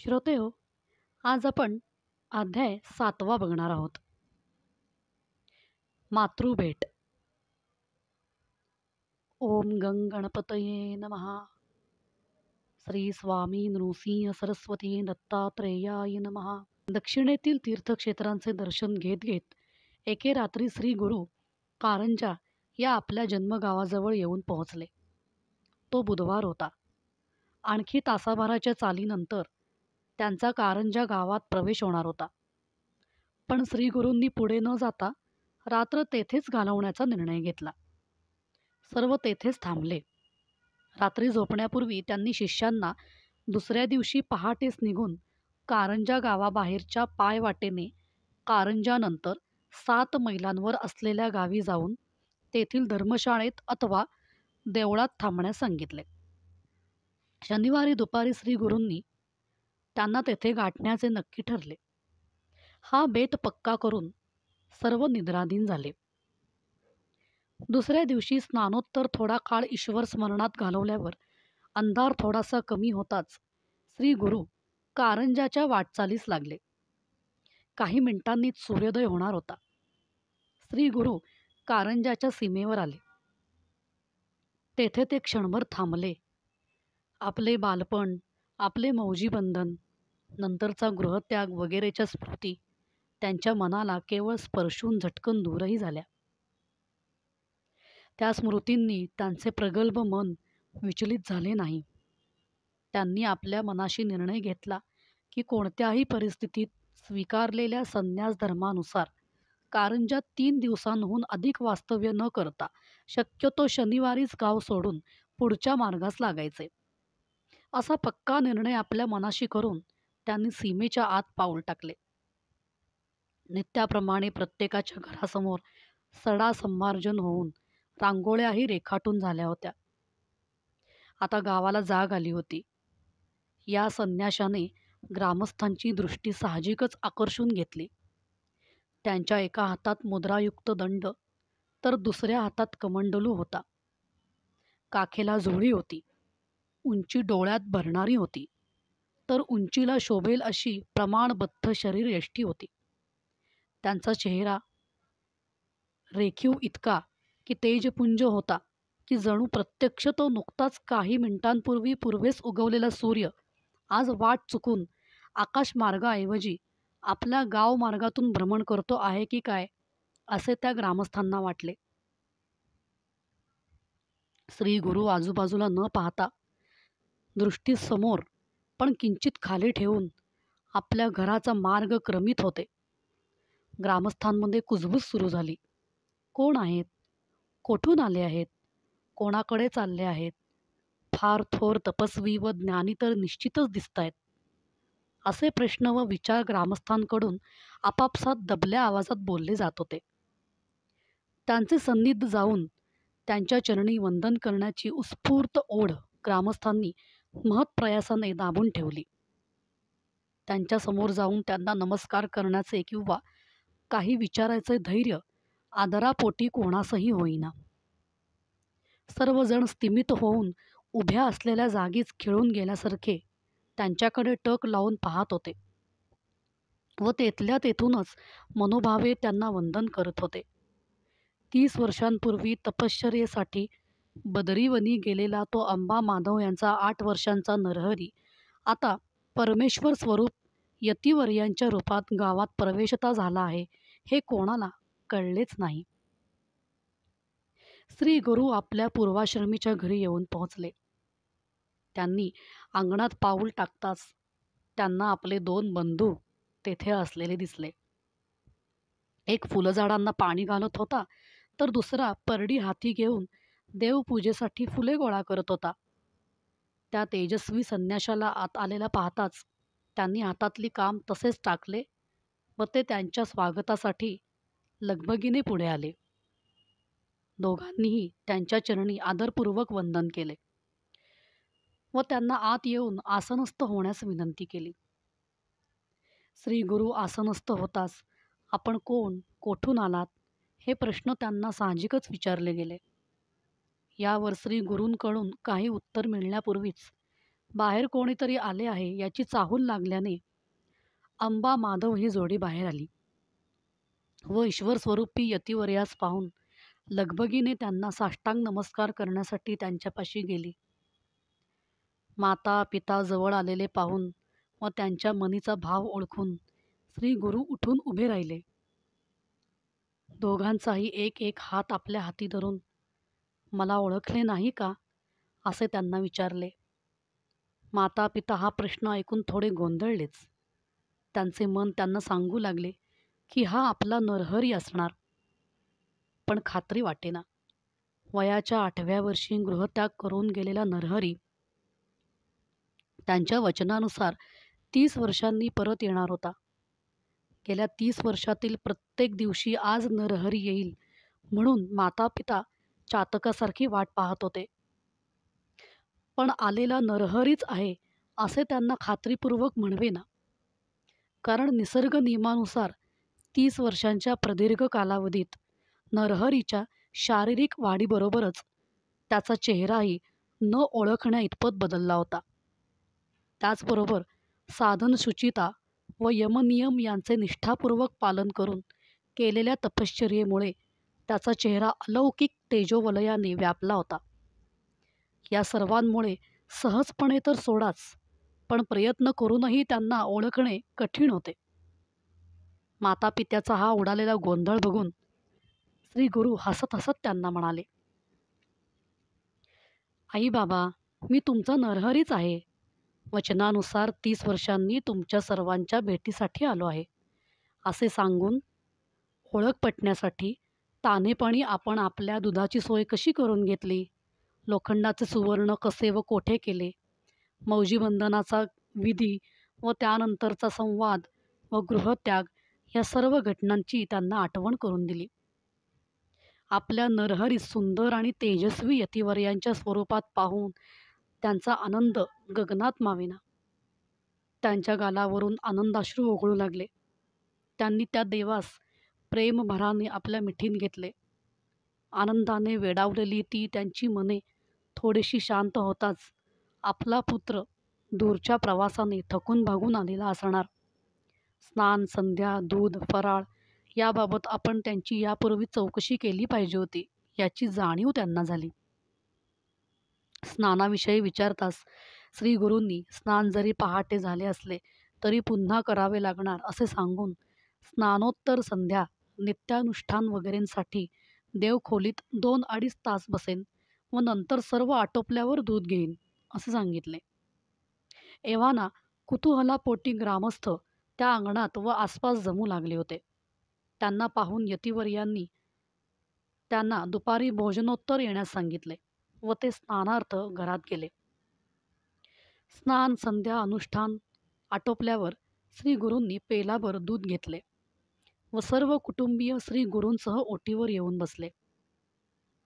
श्रोते हो, आज आपण अध्याय 7वा बघणार आहोत. मातृभेट. ओम गंग गणपतये नमः. श्री स्वामी नृसिंह सरस्वती दत्तात्रेयाय नमः. दक्षिणेतील तीर्थक्षेत्रांचे दर्शन घेत घेत एके रात्री श्री गुरु कारंजा या आपल्या जन्मगावाजवळ येऊन पोहोचले. तो बुधवार होता. आणखी तासाभराच्या चालीनंतर त्यांचा कारंजा गावात प्रवेश होणार होता. पण श्रीगुरूंनी पुढे न जाता रात्र तेथेच घालवण्याचा निर्णय घेतला. सर्व तेथेच थांबले. रात्री झोपण्यापूर्वी त्यांनी शिष्यांना दुसऱ्या दिवशी पहाटेच निघून कारंजा गावाबाहेरच्या पायवाटेने कारंजानंतर 7 मैलांवर असलेल्या गावी जाऊन तेथील धर्मशाळेत अथवा देवळात थांबण्यास सांगितले. शनिवारी दुपारी श्रीगुरूंनी त्यांना तेथे गाठण्याचे नक्की ठरले. हा बेत पक्का करून सर्व निद्राधीन झाले. दुसऱ्या दिवशी स्नानोत्तर थोडा काळ ईश्वर स्मरणात घालवल्यावर अंधार थोडासा कमी होताच श्री गुरु कारंजाच्या वाटचालीस लागले. काही मिनिटांनीच सूर्योदय होणार होता. श्री गुरु कारंजाच्या सीमेवर आले. तेथे ते क्षणभर थांबले. आपले बालपण, आपले मौजी बंधन, नंतरचा गृहत्याग वगैरेच्या स्मृती त्यांच्या मनाला केवळ स्पर्शून झटकन दूरही झाल्या. त्या स्मृतींनी त्यांचे प्रगल्भ मन विचलित झाले नाही. त्यांनी आपल्या मनाशी निर्णय घेतला की कोणत्याही परिस्थितीत स्वीकारलेल्या संन्यास धर्मानुसार कारंजात 3 दिवसांहून अधिक वास्तव्य न करता शक्यतो शनिवारीच गाव सोडून पुढच्या मार्गास लागायचे. असा पक्का निर्णय आपल्या मनाशी करून त्यांनी सीमेच्या आत पाऊल टाकले. नित्याप्रमाणे प्रत्येकाच्या घरासमोर सडा संमार्जन होऊन रांगोळ्याही रेखाटून झाल्या होत्या. आता गावाला जाग आली होती. या संन्याशाने ग्रामस्थांची दृष्टी साहजिकच आकर्षून घेतली. त्यांच्या एका हातात मुद्रायुक्त दंड तर दुसऱ्या हातात कमंडलू होता. काखेला झोळी होती. उंची डोळ्यात भरणारी होती, तर उंचीला शोभेल अशी प्रमाणबद्ध शरीरयष्टी होती. त्यांचा चेहरा रेखीव इतका की तेजपुंज होता की जणू प्रत्यक्ष तो नुकताच काही मिनिटांपूर्वी पूर्वेस उगवलेला सूर्य आज वाट चुकून आकाशमार्गाऐवजी आपल्या गाव मार्गातून भ्रमण करतो आहे की काय, असे त्या ग्रामस्थांना वाटले. श्री गुरु आजूबाजूला न पाहता दृष्टी समोर पण किंचित खाली ठेवून आपल्या घराचा मार्ग क्रमित होते. ग्रामस्थांमध्ये कुजबूज सुरू झाली. कोण आहेत? कोठून आले आहेत? कोणाकडे चालले आहेत? फार थोर तपस्वी व ज्ञानी तर निश्चितच दिसतायत, असे प्रश्न व विचार ग्रामस्थांकडून आपापसात दबल्या आवाजात बोलले जात होते. त्यांचे सन्निध जाऊन त्यांच्या चरणी वंदन करण्याची उत्स्फूर्त ओढ ग्रामस्थांनी महत्प्रयासाने दाबून ठेवली. त्यांच्यासमोर जाऊन त्यांना नमस्कार करण्याचे किंवा काही विचारायचे धैर्य आदरापोटी कोणासही होईना. सर्वजण स्तिमित होऊन उभ्या असलेल्या जागीच खिळून गेल्यासारखे त्यांच्याकडे टक लावून पाहत होते व तेथल्या तेथूनच मनोभावे त्यांना वंदन करत होते. 30 वर्षांपूर्वी तपश्चर्येसाठी बदरीवनी गेलेला तो अंबा माधव यांचा 8 वर्षांचा नरहरी आता परमेश्वर स्वरूप यतिवर्यांच्या रूपात गावात प्रवेशता झाला आहे, हे कोणाला कळलेच नाही. श्री गुरु आपल्या पूर्वाश्रमीच्या घरी येऊन पोहोचले. त्यांनी अंगणात पाऊल टाकताच त्यांना आपले 2 बंधू तेथे असलेले दिसले. एक फुलझाडांना पाणी घालत होता, तर दुसरा परडी हाती घेऊन देवपूजेसाठी फुले गोळा करत होता. त्या तेजस्वी संन्याशाला आत आलेला पाहताच त्यांनी हातातली काम तसेच टाकले व ते त्यांच्या स्वागतासाठी लगबगीने पुढे आले. दोघांनीही त्यांच्या चरणी आदरपूर्वक वंदन केले व त्यांना आत येऊन आसनस्थ होण्यास विनंती केली. श्री गुरु आसनस्थ होताच आपण कोण, कोठून आलात, हे प्रश्न त्यांना साहजिकच विचारले गेले. यावर श्री गुरूंकडून काही उत्तर मिळण्यापूर्वीच बाहेर कोणीतरी आले आहे याची चाहूल लागल्याने अंबा माधव ही जोडी बाहेर आली व ईश्वर स्वरूपी यतिवर्यास पाहून लगबगीने त्यांना साष्टांग नमस्कार करण्यासाठी त्यांच्यापाशी गेली. माता पिता जवळ आलेले पाहून व त्यांच्या मनीचा भाव ओळखून श्री गुरु उठून उभे राहिले. दोघांचाही एक एक हात आपल्या हाती धरून मला ओळखले नाही का असे त्यांना विचारले. माता पिता हा प्रश्न ऐकून थोडे गोंधळलेच. त्यांचे मन त्यांना सांगू लागले की हा आपला नरहरी असणार, पण खात्री वाटेना. वयाच्या 8व्या वर्षी गृहत्याग करून गेलेला नरहरी त्यांच्या वचनानुसार 30 वर्षांनी परत येणार होता. गेल्या 30 वर्षातील प्रत्येक दिवशी आज नरहरी येईल म्हणून माता पिता चातकासारखी वाट पाहत होते. पण आलेला नरहरीच आहे असे त्यांना खात्रीपूर्वक म्हणवेना. कारण निसर्ग नियमानुसार 30 वर्षांच्या प्रदीर्घ कालावधीत नरहरीच्या शारीरिक वाढीबरोबरच त्याचा चेहराही न ओळखण्या इतपत बदलला होता. त्याचबरोबर साधन शुचिता व यमनियम यांचे निष्ठापूर्वक पालन करून केलेल्या तपश्चर्येमुळे त्याचा चेहरा अलौकिक तेजोवलयाने व्यापला होता. या सर्वांमुळे सहजपणे तर सोडाच, पण प्रयत्न करूनही त्यांना ओळखणे कठीण होते. मातापित्याचा हा उडालेला गोंधळ बघून श्री गुरु हसत हसत त्यांना म्हणाले, आई बाबा, मी तुमचा नरहरीच आहे. वचनानुसार 30 वर्षांनी तुमच्या सर्वांच्या भेटीसाठी आलो आहे असे सांगून ओळख पटण्यासाठी तान्हेपणी आपण आपल्या दुधाची सोय कशी करून घेतली, लोखंडाचे सुवर्ण कसे व कोठे केले, मौजीबंधनाचा विधी व त्यानंतरचा संवाद व गृहत्याग या सर्व घटनांची त्यांना आठवण करून दिली. आपल्या नरहरी सुंदर आणि तेजस्वी यतिवर्यांच्या स्वरूपात पाहून त्यांचा आनंद गगनात मावेना. त्यांच्या गालावरून आनंदाश्रू ओघळू लागले. त्यांनी त्या देवास प्रेमभराने आपल्या मिठीत घेतले. आनंदाने वेडावलेली ती त्यांची मने थोडीशी शांत होताच आपला पुत्र दूरच्या प्रवासाने थकून भागून आलेला असणार. स्नान, संध्या, दूध, फराळ याबाबत आपण त्यांची यापूर्वी चौकशी केली पाहिजे होती याची जाणीव त्यांना झाली. स्नानाविषयी विचारताच श्री गुरूंनी स्नान जरी पहाटे झाले असले तरी पुन्हा करावे लागणार असे सांगून स्नानोत्तर संध्या नित्यानुष्ठान वगैरेंसाठी देवखोलीत 2-2.5 तास बसेन व नंतर सर्व आटोपल्यावर दूध घेईन असे सांगितले. एव्हाना कुतूहलापोटी ग्रामस्थ त्या अंगणात व आसपास जमू लागले होते. त्यांना पाहून यतिवर्यांनी त्यांना दुपारी भोजनोत्तर येण्यास सांगितले व ते स्नानार्थ घरात गेले. स्नान, संध्या, अनुष्ठान आटोपल्यावर श्री गुरूंनी पेलाभर दूध घेतले व सर्व कुटुंबीय श्री गुरूंसह ओटीवर येऊन बसले.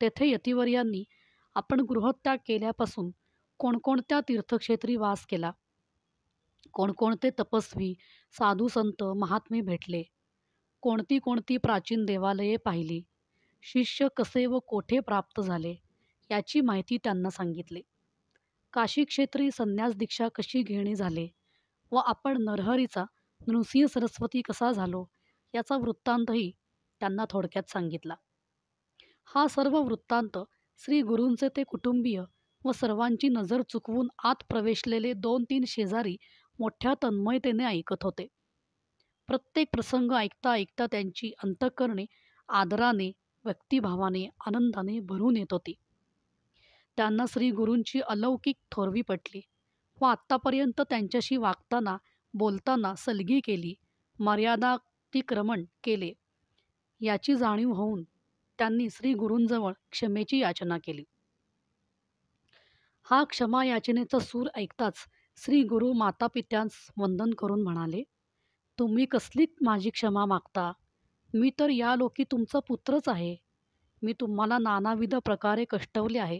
तेथे यतिवर्यांनी आपण गृहत्याग केल्यापासून कोणकोणत्या तीर्थक्षेत्री वास केला, कोणकोणते तपस्वी, साधू, संत, महात्मे भेटले, कोणती कोणती प्राचीन देवालये पाहिली, शिष्य कसे व कोठे प्राप्त झाले याची माहिती त्यांना सांगितली. काशी क्षेत्री संन्यास दीक्षा कशी घेणे झाले व आपण नरहरीचा नृसिंह सरस्वती कसा झालो याचा वृत्तांतही त्यांना थोडक्यात सांगितला. हा सर्व वृत्तांत श्री गुरूंचे ते कुटुंबीय व सर्वांची नजर चुकवून आत प्रवेशलेले 2-3 शेजारी मोठ्या तन्मयतेने ऐकत होते. प्रत्येक प्रसंग ऐकता ऐकता त्यांची अंतःकरणे आदराने, व्यक्तिभावाने, आनंदाने भरून येत होती. त्यांना श्री गुरूंची अलौकिक थोरवी पटली व आत्तापर्यंत त्यांच्याशी वागताना, बोलताना सलगी केली, मर्यादातिक्रमण केले याची जाणीव होऊन त्यांनी श्री गुरूंजवळ क्षमेची याचना केली. हा क्षमा याचनेचा सूर ऐकताच श्री गुरु मातापित्यांस वंदन करून म्हणाले, तुम्ही कसली माझी क्षमा मागता? मी तर या लोकी तुमचा पुत्रच आहे. मी तुम्हाला नानाविध प्रकारे कष्टवले आहे.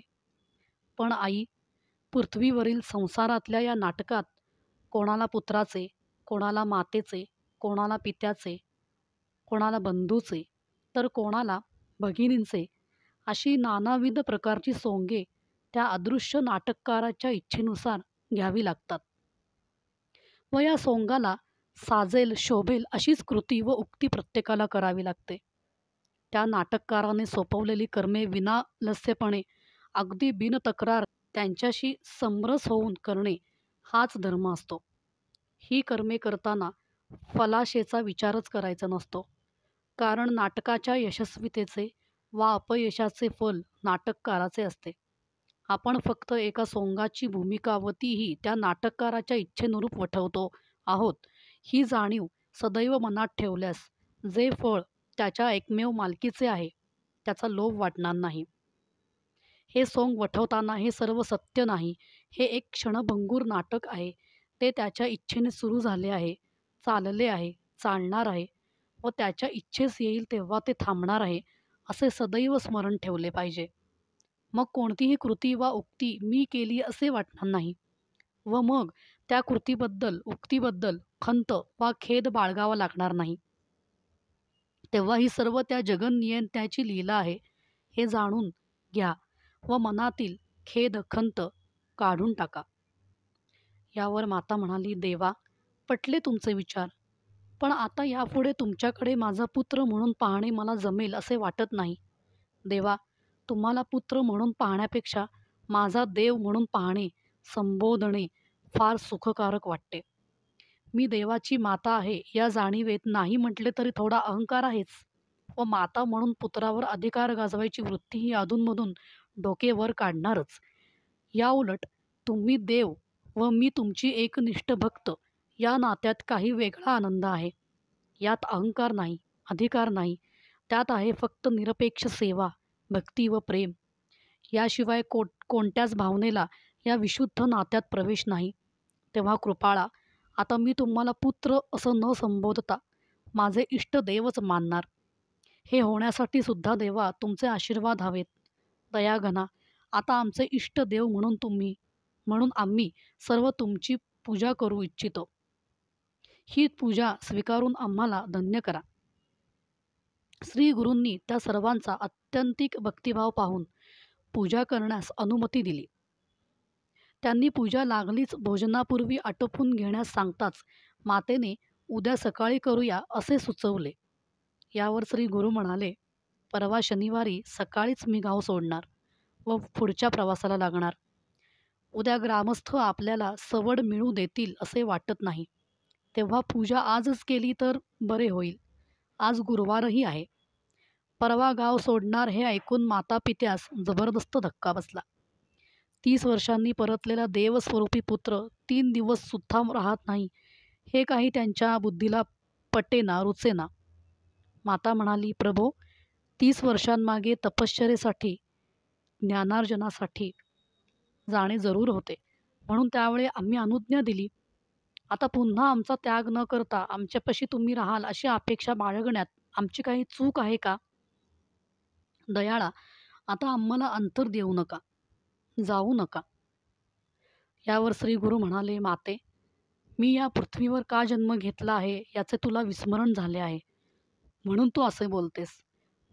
पण आई, पृथ्वीवरील संसारातल्या या नाटकात कोणाला पुत्राचे, कोणाला मातेचे, कोणाला पित्याचे, कोणाला बंधूचे, तर कोणाला भगिनींचे अशी नानाविध प्रकारची सोंगे त्या अदृश्य नाटककाराच्या इच्छेनुसार घ्यावी लागतात व या सोंगाला साजेल शोभेल अशीच कृती व उक्ती प्रत्येकाला करावी लागते. त्या नाटककाराने सोपवलेली कर्मे विनालस्यपणे अगदी बिनतक्रार त्यांच्याशी समरस होऊन करणे हाच धर्म असतो. ही कर्मे करताना फलाशेचा विचारच करायचा नसतो, कारण नाटकाच्या यशस्वीतेचे वा अपयशाचे फल नाटककाराचे असते. आपण फक्त एका सोंगाची भूमिका व तीही त्या नाटककाराच्या इच्छेनुरूप वठवतो आहोत ही जाणीव सदैव मनात ठेवल्यास जे फळ त्याच्या एकमेव मालकीचे आहे त्याचा लोभ वाटणार नाही. हे सोंग वठवताना हे सर्व सत्य नाही, हे एक क्षणभंगूर नाटक आहे, ते त्याच्या इच्छेने सुरू झाले आहे, चालले आहे, चालणार आहे व त्याच्या इच्छेस येईल तेव्हा ते थांबणार आहे, असे सदैव स्मरण ठेवले पाहिजे. मग कोणतीही कृती वा उक्ती मी केली असे वाटणार नाही व मग त्या कृतीबद्दल उक्तीबद्दल खंत वा खेद बाळगावा लागणार नाही. तेव्हा ही सर्व त्या जगन्नियंत्याची लीला आहे हे जाणून घ्या व मनातील खेद खंत काढून टाका. यावर माता म्हणाली, देवा, पटले तुमचे विचार, पण आता यापुढे तुमच्याकडे माझा पुत्र म्हणून पाहणे मला जमेल असे वाटत नाही. देवा, तुम्हाला पुत्र म्हणून पाहण्यापेक्षा माझा देव म्हणून पाहणे, संबोधणे फार सुखकारक वाटते. मी देवाची माता आहे या जाणीवेत नाही म्हटले तरी थोडा अहंकार आहेच व माता म्हणून पुत्रावर अधिकार गाजवायची वृत्ती ही अधूनमधून डोके वर काढणारच. या उलट तुम्ही देव व मी तुमची एकनिष्ठ भक्त या नात्यात काही वेगळा आनंद आहे. यात अहंकार नाही, अधिकार नाही, त्यात आहे फक्त निरपेक्ष सेवा, भक्ती व प्रेम. याशिवाय कोणत्याच भावनेला या विशुद्ध नात्यात प्रवेश नाही. तेव्हा कृपाळा, आता मी तुम्हाला पुत्र असं न संबोधता माझे इष्ट देवच मानणार. हे होण्यासाठी सुद्धा देवा तुमचे आशीर्वाद हवेत. दयाघना, आता आमचे इष्ट देव म्हणून आम्ही सर्व तुमची पूजा करू इच्छितो. ही पूजा स्वीकारून आम्हाला धन्य करा. श्री गुरूंनी त्या सर्वांचा आत्यंतिक भक्तिभाव पाहून पूजा करण्यास अनुमती दिली. त्यांनी पूजा लागलीच भोजनापूर्वी आटोपून घेण्यास सांगताच मातेने उद्या सकाळी करूया असे सुचवले. यावर श्री गुरु म्हणाले, परवा शनिवारी सकाळीच मी गाव सोडणार व पुढच्या प्रवासाला लागणार. उद्या ग्रामस्थ आपल्याला सवड मिळू देतील असे वाटत नाही. तेव्हा पूजा आजच केली तर बरे होईल. आज गुरुवारही आहे. परवा गाव सोडणार हे ऐकून माता पित्यास जबरदस्त धक्का बसला. 30 वर्षांनी परतलेला देवस्वरूपी पुत्र 3 दिवस सुद्धा राहत नाही हे काही त्यांच्या बुद्धीला पटेना, रुचेना. माता म्हणाली, प्रभो, 30 वर्षांमागे तपश्चर्येसाठी, ज्ञानार्जनासाठी जाणे जरूर होते, म्हणून त्यावेळी आम्ही अनुज्ञा दिली. आता पुन्हा आमचा त्याग न करता आमच्यापाशी तुम्ही राहाल अशी अपेक्षा बाळगण्यात आमची काही चूक आहे का? दयाळा, आता आम्हाला अंतर देऊ नका, जाऊ नका. यावर श्री गुरु म्हणाले, माते, मी या पृथ्वीवर का जन्म घेतला आहे याचे तुला विस्मरण झाले आहे, म्हणून तू असे बोलतेस.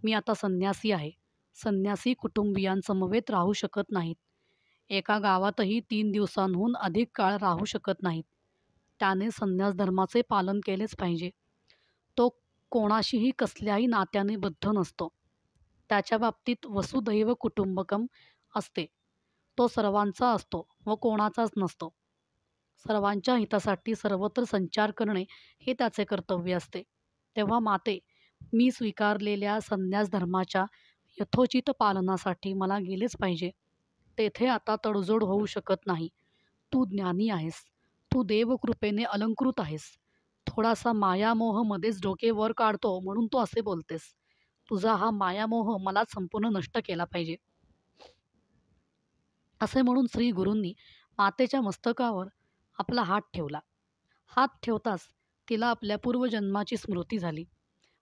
मी आता संन्यासी आहे. संन्यासी कुटुंबियांसमवेत राहू शकत नाहीत. एका गावातही 3 दिवसांहून अधिक काळ राहू शकत नाहीत. त्याने संन्यास धर्माचे पालन केलेच पाहिजे. तो कोणाशीही कसल्याही नात्याने बद्ध नसतो. त्याच्या बाबतीत वसुदैव कुटुंबकम असते. तो सर्वांचा असतो व कोणाचाच नसतो. सर्वांच्या हितासाठी सर्वत्र संचार करणे हे त्याचे कर्तव्य असते. तेव्हा माते, मी स्वीकारलेल्या संन्यास धर्माच्या यथोचित पालनासाठी मला गेलेच पाहिजे. तेथे आता तडजोड होऊ शकत नाही. तू ज्ञानी आहेस. तू देवकृपेने अलंकृत आहेस. थोडासा मायामोह मध्येच डोके वर काढतो म्हणून तू असे बोलतेस. तुझा हा मायामोह मला संपूर्ण नष्ट केला पाहिजे. असे म्हणून श्री गुरूंनी मातेच्या मस्तकावर आपला हात ठेवला. हात ठेवताच तिला आपल्या पूर्वजन्माची स्मृती झाली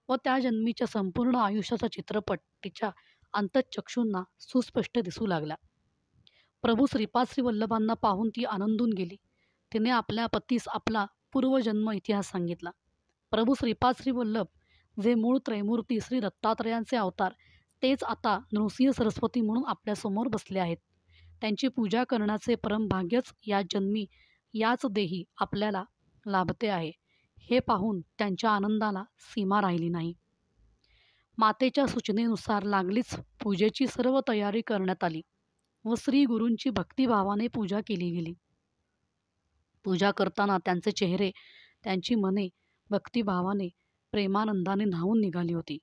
व त्या जन्मीच्या संपूर्ण आयुष्याचा चित्रपट तिच्या अंतःचक्षूंना सुस्पष्ट दिसू लागला. प्रभू श्रीपाद श्री वल्लभांना पाहून ती आनंदून गेली. तिने आपल्या पतीस आपला पूर्वजन्म इतिहास सांगितला. प्रभू श्रीपाद श्री वल्लभ, जे मूळ त्रैमूर्ती श्री दत्तात्रयांचे अवतार, तेच आता नृसिंह सरस्वती म्हणून आपल्यासमोर बसले आहेत. त्यांची पूजा करण्याचे परमभाग्यच या जन्मी याच देही आपल्याला लाभते आहे, हे पाहून त्यांच्या आनंदाला सीमा राहिली नाही. मातेच्या सूचनेनुसार लागलीच पूजेची सर्व तयारी करण्यात आली व श्री गुरूंची भक्तिभावाने पूजा केली गेली. पूजा करताना त्यांचे चेहरे, त्यांची मने भक्तिभावाने, प्रेमानंदाने न्हावून निघाली होती.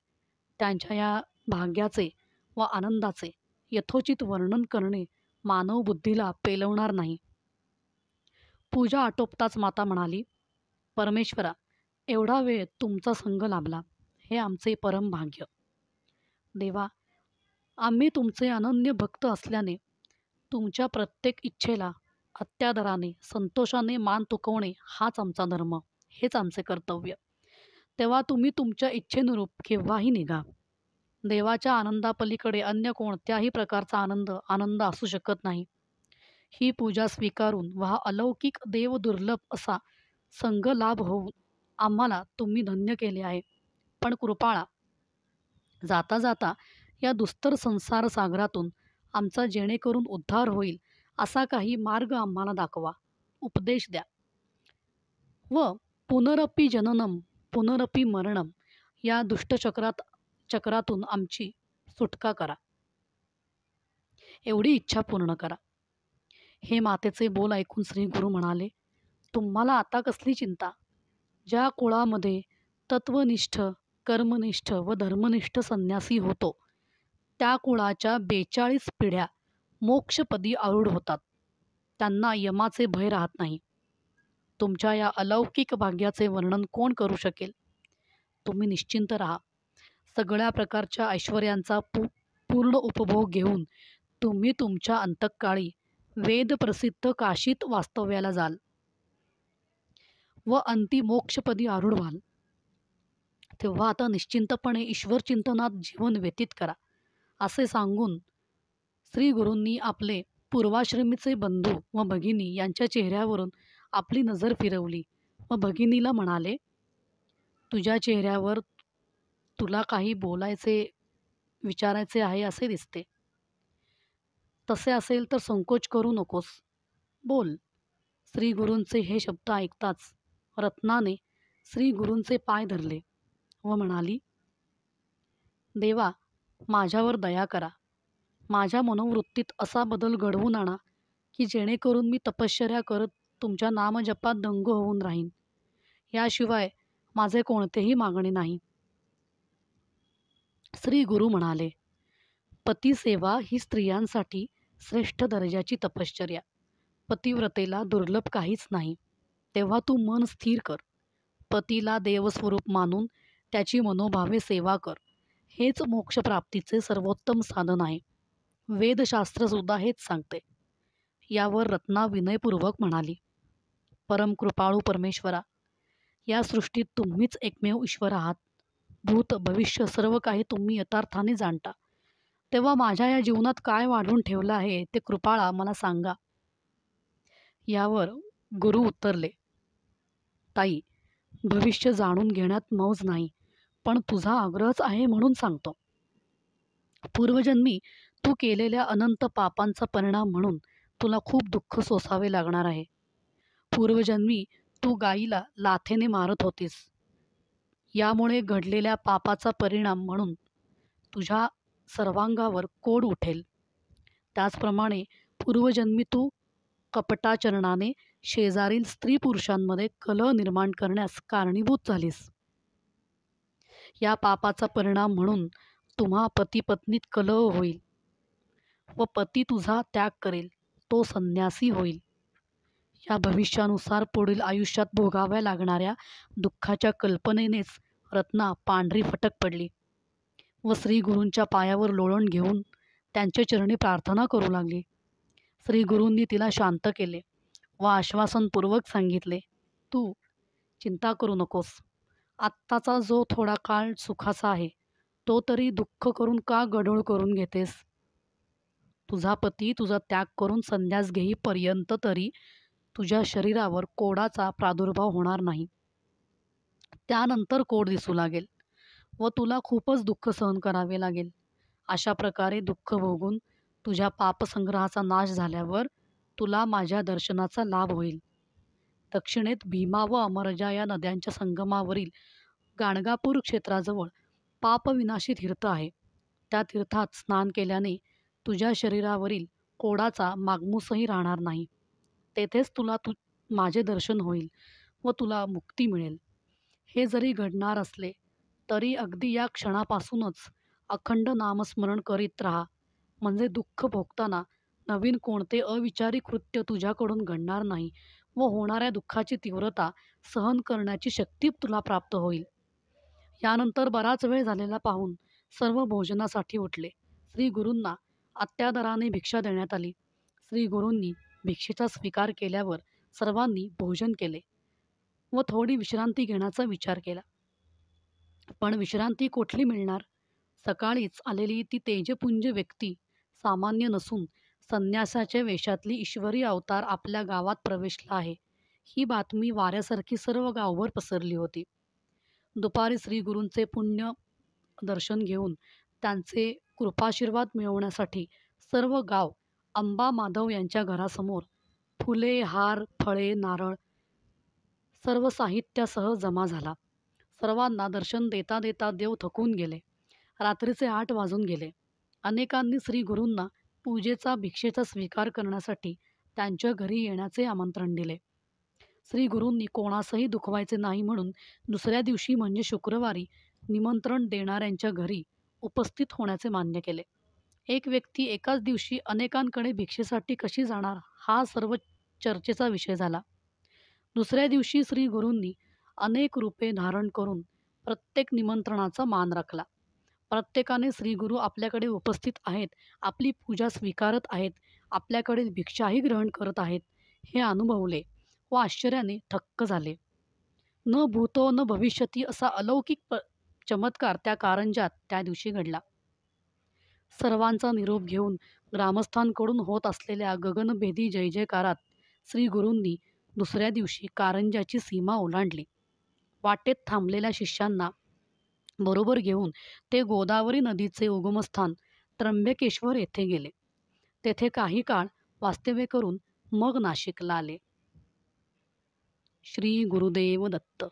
त्यांच्या या भाग्याचे व आनंदाचे यथोचित वर्णन करणे मानव बुद्धीला पेलवणार नाही. पूजा आटोपताच माता म्हणाली, परमेश्वरा, एवढा वेळ तुमचा संग लाभला, हे आमचे परम भाग्य. देवा, आम्ही तुमचे अनन्य भक्त असल्याने तुमच्या प्रत्येक इच्छेला अत्यादराने, संतोषाने मान तुकवणे हाच आमचा धर्म, हेच आमचे कर्तव्य. तेव्हा तुम्ही तुमच्या इच्छेनुरूप केव्हाही निघा. देवाच्या आनंदापलीकडे अन्य कोणत्याही प्रकारचा आनंद असू शकत नाही. ही पूजा स्वीकारून व हा अलौकिक देव दुर्लभ असा संग लाभ होऊन आम्हाला तुम्ही धन्य केले आहे. पण कृपाळा, जाता जाता या दुस्तर संसार सागरातून आमचा जेणेकरून उद्धार होईल असा काही मार्ग आम्हाला दाखवा, उपदेश द्या व पुनरपि जननम पुनरपि मरणम या चक्रातून आमची सुटका करा. एवढी इच्छा पूर्ण करा. हे मातेचे बोल ऐकून श्री गुरु म्हणाले, तुम्हाला आता कसली चिंता? ज्या कुळामध्ये तत्वनिष्ठ, कर्मनिष्ठ व धर्मनिष्ठ संन्यासी होतो, त्या कुळाच्या 42 पिढ्या मोक्षपदी आरूढ होतात. त्यांना यमाचे भय राहत नाही. तुमच्या या अलौकिक भाग्याचे वर्णन कोण करू शकेल? तुम्ही निश्चिंत राहा. सगळ्या प्रकारच्या ऐश्वर्यांचा पूर्ण उपभोग घेऊन तुम्ही तुमच्या अंतःकाळी वेदप्रसिद्ध काशीत वास्तव्याला जाल व अंती मोक्षपदी आरूढ व्हाल. तेव्हा आता निश्चिंतपणे ईश्वर चिंतनात जीवन व्यतीत करा, असे सांगून श्री गुरूंनी आपले पूर्वाश्रमीचे बंधू व भगिनी यांच्या चेहऱ्यावरून आपली नजर फिरवली व भगिनीला म्हणाले, तुझ्या चेहऱ्यावर तुला काही विचारायचे आहे असे दिसते. तसे असेल तर संकोच करू नकोस, बोल. श्री गुरूंचे हे शब्द ऐकताच रत्नाने श्री गुरूंचे पाय धरले व म्हणाली, देवा, माझ्यावर दया करा. माझ्या मनोवृत्तीत असा बदल घडवून आणा की जेणेकरून मी तपश्चर्या करत तुमच्या नामजपात दंग होऊन राहीन. याशिवाय माझे कोणतेही मागणे नाही. श्री गुरु म्हणाले, पतिसेवा ही स्त्रियांसाठी श्रेष्ठ दर्जाची तपश्चर्या. पतिव्रतेला दुर्लभ काहीच नाही. तेव्हा तू मन स्थिर कर. पतीला देवस्वरूप मानून त्याची मनोभावे सेवा कर. हेच मोक्षप्राप्तीचे सर्वोत्तम साधन आहे. वेदशास्त्रसुद्धा हेच सांगते. यावर रत्ना विनयपूर्वक म्हणाली, परम कृपाळू परमेश्वरा, या सृष्टीत तुम्हीच एकमेव ईश्वर आहात. भूत भविष्य सर्व काही तुम्ही यथार्थाने जाणता. तेव्हा माझ्या या जीवनात काय वाढवून ठेवलं आहे ते कृपाळा मला सांगा. यावर गुरु उत्तरले, ताई, भविष्य जाणून घेण्यात मौज नाही, पण तुझा आग्रहच आहे म्हणून सांगतो. पूर्वजन्मी तू केलेल्या अनंत पापांचा परिणाम म्हणून तुला खूप दुःख सोसावे लागणार आहे. पूर्वजन्मी तू गाईला लाथेने मारत होतीस. यामुळे घडलेल्या पापाचा परिणाम म्हणून तुझ्या सर्वांगावर कोड उठेल. त्याचप्रमाणे पूर्वजन्मी तू कपटाचरणाने शेजारील स्त्री पुरुषांमध्ये कलह निर्माण करण्यास कारणीभूत झालीस. या पापाचा परिणाम म्हणून तुम्हा पती पत्नीत कलह होईल व पती तुझा त्याग करेल, तो संन्यासी होईल. या भविष्यानुसार पुढील आयुष्यात भोगाव्या लागणाऱ्या दुःखाच्या कल्पनेनेच रत्ना पांढरी फटक पडली व श्री गुरूंच्या पायावर लोळण घेऊन त्यांच्या चरणी प्रार्थना करू लागली. श्री गुरूंनी तिला शांत केले व आश्वासनपूर्वक सांगितले, तू चिंता करू नकोस. आत्ताचा जो थोडा काळ सुखाचा आहे तो तरी दुःख करून का गढूळ करून घेतेस? तुझा पती तुझा त्याग करून संन्यास घेईपर्यंत तरी तुझ्या शरीरावर कोडाचा प्रादुर्भाव होणार नाही. त्यानंतर कोड दिसू लागेल व तुला खूपच दुःख सहन करावे लागेल. अशा प्रकारे दुःख भोगून तुझ्या पापसंग्रहाचा नाश झाल्यावर तुला माझ्या दर्शनाचा लाभ होईल. दक्षिणेत भीमा व अमरजा या नद्यांच्या संगमावरील गाणगापूर क्षेत्राजवळ पापविनाशी तीर्थ आहे. त्या तीर्थात स्नान केल्याने तुझ्या शरीरावरील कोडाचा मागमूसही राहणार नाही. तेथेच तुला माझे दर्शन होईल व तुला मुक्ती मिळेल. हे जरी घडणार असले तरी अगदी या क्षणापासूनच अखंड नामस्मरण करीत राहा, म्हणजे दुःख भोगताना नवीन कोणते अविचारी कृत्य तुझ्याकडून घडणार नाही व होणाऱ्या दुःखाची तीव्रता सहन करण्याची शक्ती तुला प्राप्त होईल. यानंतर बराच वेळ झालेला पाहून सर्व भोजनासाठी उठले. श्री गुरूंना अत्यादराने भिक्षा देण्यात आली. श्री गुरूंनी भिक्षेचा स्वीकार केल्यावर सर्वांनी भोजन केले व थोडी विश्रांती घेण्याचा विचार केला. पण विश्रांती कुठली मिळणार? सकाळीच आलेली ती तेजपुंज व्यक्ती सामान्य नसून संन्यासाच्या वेशातली ईश्वरी अवतार आपल्या गावात प्रवेशला आहे, ही बातमी वाऱ्यासारखी सर्व गावभर पसरली होती. दुपारी श्री गुरूंचे पुण्य दर्शन घेऊन त्यांचे कृपाशीर्वाद मिळवण्यासाठी सर्व गाव अंबा माधव यांच्या घरासमोर फुले, हार, फळे, नारळ सर्व साहित्यासह जमा झाला. सर्वांना दर्शन देता देता देव थकून गेले. रात्रीचे 8 वाजून गेले. अनेकांनी श्री गुरूंना पूजेचा, भिक्षेचा स्वीकार करण्यासाठी त्यांच्या घरी येण्याचे आमंत्रण दिले. श्री गुरूंनी कोणासही दुखवायचे नाही म्हणून दुसऱ्या दिवशी म्हणजे शुक्रवारी निमंत्रण देणाऱ्यांच्या घरी उपस्थित होण्याचे मान्य केले. एक व्यक्ती एकाच दिवशी अनेकांकडे भिक्षेसाठी कशी जाणार, हा सर्व चर्चेचा विषय झाला. दुसऱ्या दिवशी श्री गुरूंनी अनेक रूपे धारण करून प्रत्येक निमंत्रणाचा मान राखला. प्रत्येकाने श्रीगुरू आपल्याकडे उपस्थित आहेत, आपली पूजा स्वीकारत आहेत, आपल्याकडे भिक्षाही ग्रहण करत आहेत, हे अनुभवले व आश्चर्याने थक्क झाले. न भूतो न भविष्यती असा अलौकिक चमत्कार त्या कारंजात त्या दिवशी घडला. सर्वांचा निरोप घेऊन ग्रामस्थांकडून होत असलेल्या गगनभेदी जय जयकारात श्री गुरूंनी दुसऱ्या दिवशी कारंजाची सीमा ओलांडली. वाटेत थांबलेल्या शिष्यांना बरोबर घेऊन ते गोदावरी नदीचे उगमस्थान त्र्यंबकेश्वर येथे गेले. तेथे काही काळ वास्तव्य करून मग नाशिकला आले. श्री गुरुदेव दत्त.